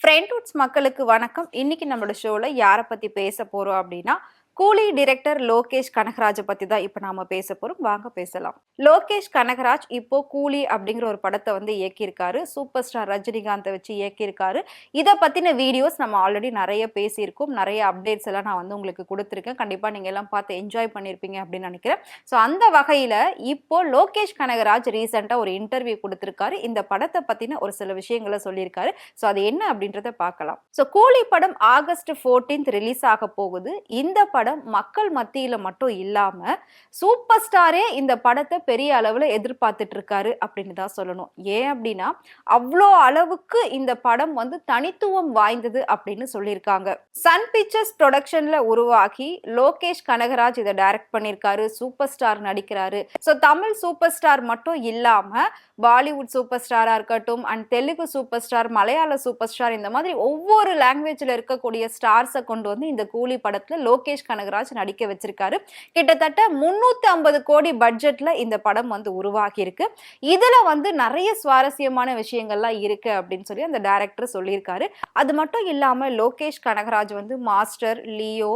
ஃப்ரெண்ட்வுட்ஸ் மக்களுக்கு வணக்கம். இன்னைக்கு நம்மளோட ஷோல யாரை பத்தி பேச போறோம் அப்படின்னா, கூலி டைரக்டர் லோகேஷ் கனகராஜை பத்தி தான் இப்ப நாம பேச போறோம். வாங்க பேசலாம். லோகேஷ் கனகராஜ் இப்போ கூலி அப்படிங்கிற ஒரு படத்தை வந்து இயக்கியிருக்காரு. சூப்பர் ஸ்டார் ரஜினிகாந்தை வச்சு இயக்கியிருக்காரு. இதை பத்தின வீடியோஸ் நம்ம ஆல்ரெடி நிறைய பேசியிருக்கோம். நிறைய அப்டேட்ஸ் எல்லாம் நான் வந்து உங்களுக்கு கொடுத்துருக்கேன். கண்டிப்பா நீங்க எல்லாம் பார்த்து என்ஜாய் பண்ணியிருப்பீங்க அப்படின்னு நினைக்கிறேன். ஸோ அந்த வகையில இப்போ லோகேஷ் கனகராஜ் ரீசெண்டா ஒரு இன்டர்வியூ கொடுத்திருக்காரு. இந்த படத்தை பத்தின ஒரு சில விஷயங்களை சொல்லியிருக்காரு. ஸோ அது என்ன அப்படின்றத பார்க்கலாம். ஸோ கூலி படம் ஆகஸ்ட் 14 ரிலீஸ் ஆக போகுது. இந்த படம் மக்கள் மத்தியில மட்டும் இல்லாம சூப்பர் ஸ்டாரே இந்த படத்தை பெரிய அளவுல எதிர்பார்த்துட்டு இருக்காரு அப்படின்னு தான் சொல்லணும். ஏன் அப்படின்னா அவ்வளோ அளவுக்கு இந்த படம் வந்து தனித்துவம் வாய்ந்தது அப்படின்னு சொல்லியிருக்காங்க. சன் பிக்சர்ஸ் ப்ரொடக்ஷன்ல உருவாகி லோகேஷ் கனகராஜ் இதை டைரக்ட் பண்ணியிருக்காரு. சூப்பர் ஸ்டார் நடிக்கிறாரு. ஸோ தமிழ் சூப்பர் ஸ்டார் மட்டும் இல்லாம பாலிவுட் சூப்பர் ஸ்டாரா இருக்கட்டும் அண்ட் தெலுங்கு சூப்பர் ஸ்டார், மலையாள சூப்பர் ஸ்டார், இந்த மாதிரி ஒவ்வொரு லாங்குவேஜ்ல இருக்கக்கூடிய ஸ்டார்ஸை கொண்டு வந்து இந்த கூலி படத்துல லோகேஷ் கனகராஜ் நடிக்க வச்சிருக்காரு. கிட்டத்தட்ட 350 கோடி பட்ஜெட்ல இந்த படம் வந்து உருவாகி இருக்கு. இதுல வந்து நிறைய சுவாரஸ்யமான விஷயங்கள்லாம் இருக்கு அப்படின்னு சொல்லி அந்த டைரக்டர் சொல்லியிருக்காரு. அது மட்டும் இல்லாம லோகேஷ் கனகராஜ் வந்து மாஸ்டர், லியோ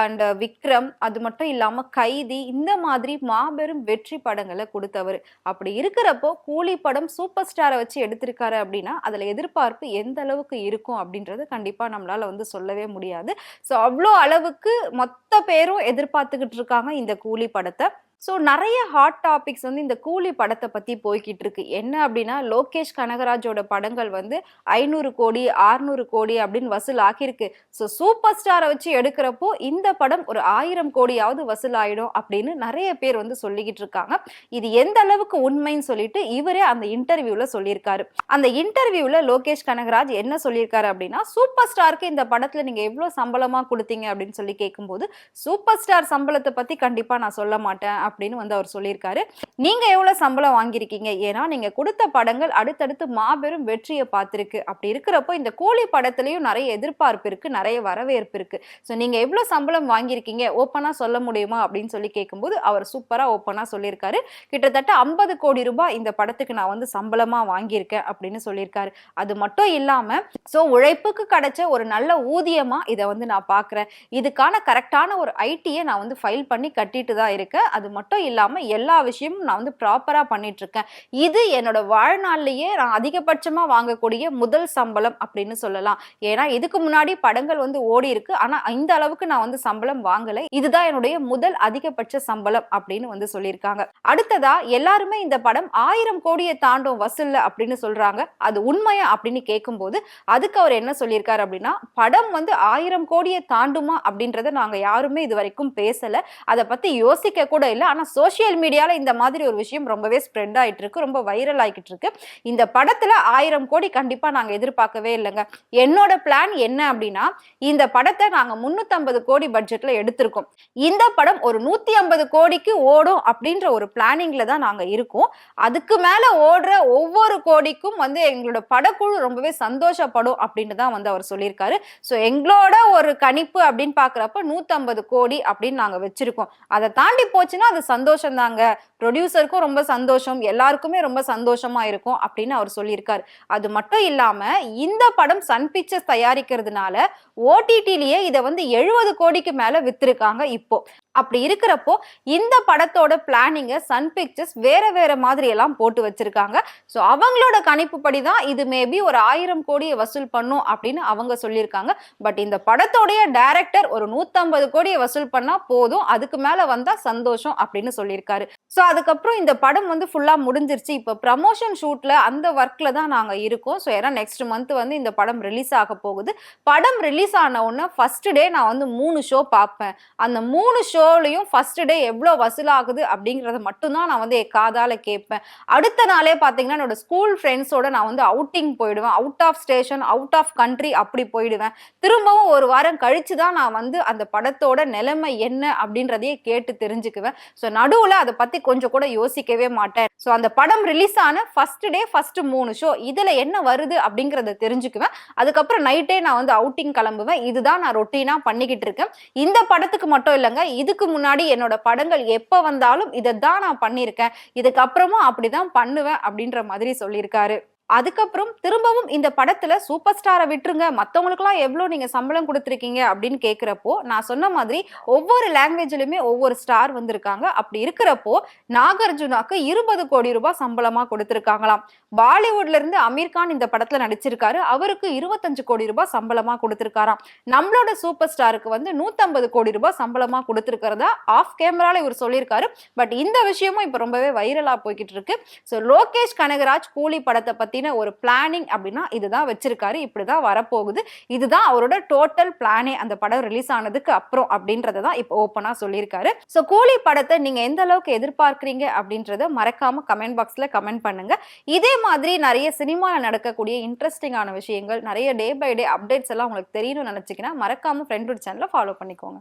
அண்ட் விக்ரம், அது மட்டும் இல்லாம கைதி, இந்த மாதிரி மாபெரும் வெற்றி படங்களை கொடுத்தவர். அப்படி இருக்கிறப்போ கூலி படம் சூப்பர் ஸ்டாரை வச்சு எடுத்திருக்காரு அப்படின்னா அதுல எதிர்பார்ப்பு எந்த அளவுக்கு இருக்கும் அப்படின்றது கண்டிப்பா நம்மளால வந்து சொல்லவே முடியாது. ஸோ அவ்வளோ அளவுக்கு மொத்த பேரும் எதிர்பார்த்துக்கிட்டு இருக்காங்க இந்த கூலி படத்தை. ஸோ நிறைய ஹாட் டாபிக்ஸ் வந்து இந்த கூலி படத்தை பற்றி போய்கிட்டு இருக்கு. என்ன அப்படின்னா லோகேஷ் கனகராஜோட படங்கள் வந்து 500 கோடி 600 கோடி அப்படின்னு வசூல் ஆகியிருக்கு. ஸோ சூப்பர் ஸ்டாரை வச்சு எடுக்கிறப்போ இந்த படம் ஒரு 1000 கோடியாவது வசூல் ஆயிடும் அப்படின்னு நிறைய பேர் வந்து சொல்லிக்கிட்டு இருக்காங்க. இது எந்த அளவுக்கு உண்மைன்னு சொல்லிட்டு இவரே அந்த இன்டர்வியூல சொல்லியிருக்காரு. அந்த இன்டர்வியூல லோகேஷ் கனகராஜ் என்ன சொல்லியிருக்காரு அப்படின்னா, சூப்பர் ஸ்டாருக்கு இந்த படத்துல நீங்க எவ்வளவு சம்பளமா கொடுத்தீங்க அப்படின்னு சொல்லி கேட்கும்போது, சூப்பர் ஸ்டார் சம்பளத்தை பத்தி கண்டிப்பா நான் சொல்ல மாட்டேன் அப்படின்னு வந்து அவர் சொல்லியிருக்காரு. நீங்க எவ்வளவு சம்பளம் வாங்கியிருக்கீங்க, ஏன்னா நீங்க கொடுத்த படங்கள் அடுத்தடுத்து மாபெரும் வெற்றியை பார்த்திருக்கு. அப்படி இருக்கிறப்போ இந்த கூலி படத்திலையும் நிறைய எதிர்பார்ப்பு இருக்கு, நிறைய வரவேற்பு இருக்கு. ஸோ நீங்க எவ்வளவு சம்பளம் வாங்கியிருக்கீங்க ஓப்பனா சொல்ல முடியுமா அப்படின்னு சொல்லி கேட்கும்போது அவர் சூப்பரா ஓப்பனா சொல்லியிருக்காரு. கிட்டத்தட்ட 50 கோடி ரூபாய் இந்த படத்துக்கு நான் வந்து சம்பளமா வாங்கியிருக்கேன் அப்படின்னு சொல்லியிருக்காரு. அது மட்டும் இல்லாம ஸோ உழைப்புக்கு கிடைச்ச ஒரு நல்ல ஊதியமா இதை வந்து நான் பார்க்குறேன். இதுக்கான கரெக்டான ஒரு ஐடியை நான் வந்து ஃபைல் பண்ணி கட்டிட்டு தான் இருக்கேன். அது மட்டும் இல்லாம எல்லா விஷயமும் நான் வந்து ப்ராப்பரா பண்ணிட்டு இருக்கேன். இது என்னோட வாழ்நாள்லயே நான் அதிகபட்சமா வாங்கக்கூடிய முதல் சம்பளம் அப்படின்னு சொல்லலாம். ஏன்னா இதுக்கு முன்னாடி படங்கள் வந்து ஓடி இருக்கு, ஆனா இந்த அளவுக்கு நான் வந்து சம்பளம் வாங்கலை. இதுதான் என்னுடைய முதல் அதிகபட்ச சம்பளம் அப்படின்னு வந்து சொல்லியிருக்காங்க. அடுத்ததா எல்லாருமே இந்த படம் 1000 கோடியை தாண்டும் வசூல்ல அப்படின்னு சொல்றாங்க. அது உண்மையா அப்படின்னு கேட்கும்போது அதுக்கு அவர் என்ன சொல்லியிருக்காரு அப்படின்னா, படம் வந்து 1000 கோடியை தாண்டுமா அப்படின்றத நாங்க யாருமே இது வரைக்கும் பேசல, அதை பத்தி யோசிக்க கூட இல்லை. ஆனா சோசியல் மீடியால இந்த மாதிரி ஒரு விஷயம் ரொம்பவே ஸ்ப்ரெட் ஆயிட்டு இருக்கு, ரொம்ப வைரல் ஆகிட்டு இருக்கு. இந்த படத்துல 1000 கோடி கண்டிப்பா நாங்க எதிர்பார்க்கவே இல்லைங்க. என்னோட பிளான் என்ன அப்படின்னா, இந்த படத்தை நாங்க 350 கோடி பட்ஜெட்ல எடுத்திருக்கோம். இந்த படம் ஒரு 150 கோடிக்கு ஓடும் அப்படின்ற ஒரு பிளானிங்ல தான் நாங்க இருக்கோம். அதுக்கு மேல ஓடுற ஒவ்வொரு கோடிக்கும் வந்து எங்களோட படக்குழு ரொம்பவே சந்தோஷப்படும் அப்படின்னு தான் வந்து அவர் சொல்லியிருக்காரு. ஸோ எங்களோட ஒரு கணிப்பு அப்படின்னு பாக்குறப்ப 150 கோடி அப்படின்னு நாங்க வச்சிருக்கோம். அதை தாண்டி போச்சுன்னா அது சந்தோஷம் தாங்க, ப்ரொடியூசருக்கும் ரொம்ப சந்தோஷம், எல்லாருக்குமே ரொம்ப சந்தோஷமா இருக்கும் அப்படின்னு அவர் சொல்லியிருக்காரு. அது மட்டும் இல்லாம இந்த படம் சன் பிக்சர்ஸ் தயாரிக்கிறதுனால ஓடிடிலேயே இதை வந்து 70 கோடிக்கு மேல வித்திருக்காங்க இப்போ. அப்படி இருக்கிறப்போ இந்த படத்தோட பிளானிங்க சன் பிக்சர்ஸ் வேற வேற மாதிரி எல்லாம் போட்டு வச்சிருக்காங்க. ஸோ அவங்களோட கணிப்பு படிதான் இது மேபி ஒரு 1000 கோடியை வசூல் பண்ணும் அப்படின்னு அவங்க சொல்லியிருக்காங்க. பட் இந்த படத்தோடைய டைரக்டர் ஒரு 150 கோடியை வசூல் பண்ணா போதும், அதுக்கு மேல வந்தா சந்தோஷம் அப்படின்னு சொல்லியிருக்காரு. ஸோ அதுக்கப்புறம் இந்த படம் வந்து ஃபுல்லா முடிஞ்சிருச்சு. இப்போ ப்ரமோஷன் ஷூட்ல அந்த ஒர்க்ல தான் நாங்க இருக்கோம். ஸோ ஏன்னா நெக்ஸ்ட் மந்த் வந்து இந்த படம் ரிலீஸ் ஆக போகுது. படம் ரிலீஸ் ஆன உடனே ஃபர்ஸ்ட் டே நான் வந்து 3 ஷோ பார்ப்பேன். அந்த 3 ஷோலையும் ஃபர்ஸ்ட் டே எவ்வளோ வசூல் ஆகுது அப்படிங்கிறத மட்டும்தான் நான் வந்து காதால கேட்பேன். அடுத்த நாளே பார்த்தீங்கன்னா என்னோட ஸ்கூல் ஃப்ரெண்ட்ஸோட நான் வந்து அவுட்டிங் போயிடுவேன். Out of station, out of country அப்படி போயிடுவேன். திரும்பவும் ஒரு வாரம் கழிச்சு தான் நான் வந்து அந்த படத்தோட நிலைமை என்ன அப்படின்றதையே கேட்டு தெரிஞ்சுக்குவேன். ஸோ நடுவில் அதை பற்றி கொஞ்சம் கூட யோசிக்கவே மாட்டேன். ஸோ அந்த படம் ரிலீஸ் ஆன ஃபர்ஸ்ட் டே ஃபர்ஸ்ட் 3 ஷோ இதில் என்ன வருது அப்படிங்கிறத தெரிஞ்சுக்குவேன். அதுக்கப்புறம் நைட்டே நான் வந்து அவுட்டிங் கிளம்புவேன். இதுதான் நான் ரொட்டீனாக பண்ணிக்கிட்டு இருக்கேன். இந்த படத்துக்கு மட்டும் இல்லைங்க, இதுக்கு முன்னாடி என்னோட படங்கள் எப்போ வந்தாலும் இதை தான் நான் பண்ணியிருக்கேன். இதுக்கப்புறமும் அப்படிதான் பண்ணுவேன் அப்படின்ற மாதிரி சொல்லியிருக்காரு. அதுக்கப்புறம் திரும்பவும் இந்த படத்துல சூப்பர் ஸ்டாரை விட்டுருங்க, மத்தவங்களுக்குலாம் எவ்வளவு நீங்க சம்பளம் கொடுத்திருக்கீங்க அப்படின்னு கேக்குறப்போ நான் சொன்ன மாதிரி ஒவ்வொரு லாங்குவேஜ்லயுமே ஒவ்வொரு ஸ்டார் வந்திருக்காங்க. அப்படி இருக்கிறப்போ நாகார்ஜுனாக்கு 20 கோடி ரூபாய் சம்பளமா கொடுத்திருக்காங்களாம். பாலிவுட்ல இருந்து அமீர் கான் இந்த படத்துல நடிச்சிருக்காரு. அவருக்கு 25 கோடி ரூபாய் சம்பளமா கொடுத்திருக்காராம். நம்மளோட சூப்பர் ஸ்டாருக்கு வந்து 150 கோடி ரூபாய் சம்பளமா கொடுத்திருக்கிறதா ஆஃப் கேமரால இவர் சொல்லியிருக்காரு. பட் இந்த விஷயமும் இப்ப ரொம்பவே வைரலா போய்கிட்டு இருக்கு. சோ லோகேஷ் கனகராஜ் கூலி படத்தை பத்தின ஒரு பிளானிங் அப்படின்னா இதுதான் வச்சிருக்காரு. இப்படிதான் வரப்போகுது. இதுதான் அவரோட டோட்டல் பிளானே அந்த படம் ரிலீஸ் ஆனதுக்கு அப்புறம் அப்படின்றத தான் இப்போ ஓப்பனா சொல்லியிருக்காரு. சோ கூலி படத்தை நீங்க எந்த அளவுக்கு எதிர்பார்க்கறீங்க அப்படின்றத மறக்காம கமெண்ட் பாக்ஸ்ல கமெண்ட் பண்ணுங்க. இதே மாதிரி நிறைய சினிமால நடக்கக்கூடிய இன்ட்ரெஸ்டிங்கான விஷயங்கள், நிறைய டே பை டே அப்டேட்ஸ் எல்லாம் உங்களுக்கு தெரியணும்னு நினைச்சீங்கன்னா மறக்காம ஃப்ரெண்ட் சேனலை ஃபாலோ பண்ணிக்கோங்க.